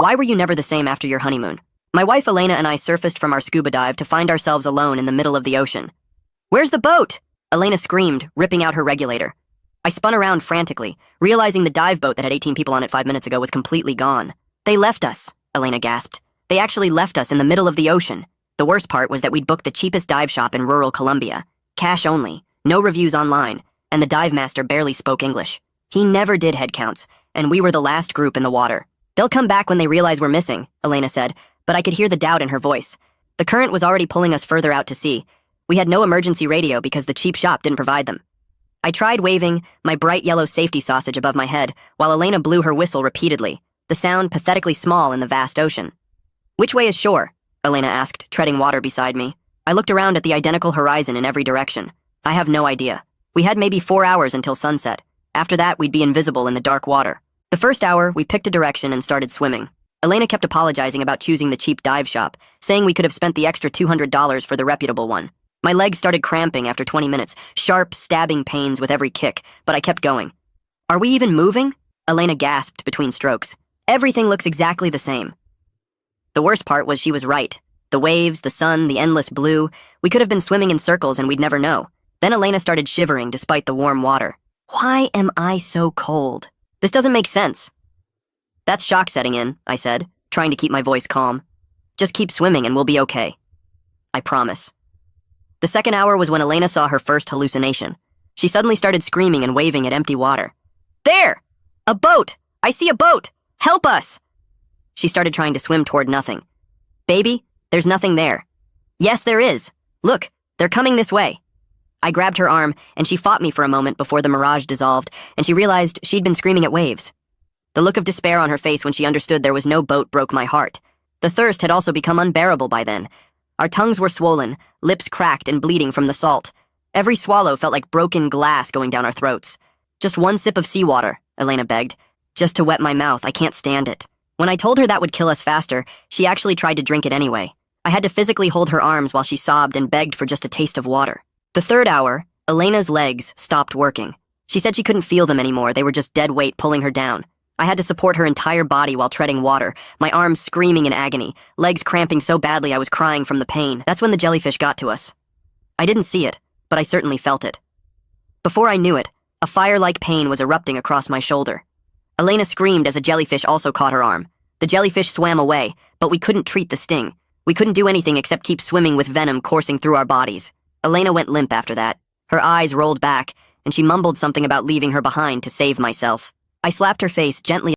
Why were you never the same after your honeymoon? My wife Elena and I surfaced from our scuba dive to find ourselves alone in the middle of the ocean. Where's the boat? Elena screamed, ripping out her regulator. I spun around frantically, realizing the dive boat that had 18 people on it 5 minutes ago was completely gone. They left us, Elena gasped. They actually left us in the middle of the ocean. The worst part was that we'd booked the cheapest dive shop in rural Colombia. Cash only, no reviews online, and the dive master barely spoke English. He never did head counts, and we were the last group in the water. They'll come back when they realize we're missing, Elena said, but I could hear the doubt in her voice. The current was already pulling us further out to sea. We had no emergency radio because the cheap shop didn't provide them. I tried waving my bright yellow safety sausage above my head while Elena blew her whistle repeatedly, the sound pathetically small in the vast ocean. Which way is shore? Elena asked, treading water beside me. I looked around at the identical horizon in every direction. I have no idea. We had maybe 4 hours until sunset. After that, we'd be invisible in the dark water. The first hour, we picked a direction and started swimming. Elena kept apologizing about choosing the cheap dive shop, saying we could have spent the extra $200 for the reputable one. My legs started cramping after 20 minutes, sharp, stabbing pains with every kick, but I kept going. Are we even moving? Elena gasped between strokes. Everything looks exactly the same. The worst part was she was right. The waves, the sun, the endless blue. We could have been swimming in circles and we'd never know. Then Elena started shivering despite the warm water. Why am I so cold? This doesn't make sense. That's shock setting in, I said, trying to keep my voice calm. Just keep swimming and we'll be okay. I promise. The second hour was when Elena saw her first hallucination. She suddenly started screaming and waving at empty water. There! A boat! I see a boat! Help us! She started trying to swim toward nothing. Baby, there's nothing there. Yes, there is. Look, they're coming this way. I grabbed her arm, and she fought me for a moment before the mirage dissolved, and she realized she'd been screaming at waves. The look of despair on her face when she understood there was no boat broke my heart. The thirst had also become unbearable by then. Our tongues were swollen, lips cracked and bleeding from the salt. Every swallow felt like broken glass going down our throats. Just one sip of seawater, Elena begged. Just to wet my mouth, I can't stand it. When I told her that would kill us faster, she actually tried to drink it anyway. I had to physically hold her arms while she sobbed and begged for just a taste of water. The third hour, Elena's legs stopped working. She said she couldn't feel them anymore, they were just dead weight pulling her down. I had to support her entire body while treading water, my arms screaming in agony, legs cramping so badly I was crying from the pain. That's when the jellyfish got to us. I didn't see it, but I certainly felt it. Before I knew it, a fire-like pain was erupting across my shoulder. Elena screamed as a jellyfish also caught her arm. The jellyfish swam away, but we couldn't treat the sting. We couldn't do anything except keep swimming with venom coursing through our bodies. Elena went limp after that. Her eyes rolled back, and she mumbled something about leaving her behind to save myself. I slapped her face gently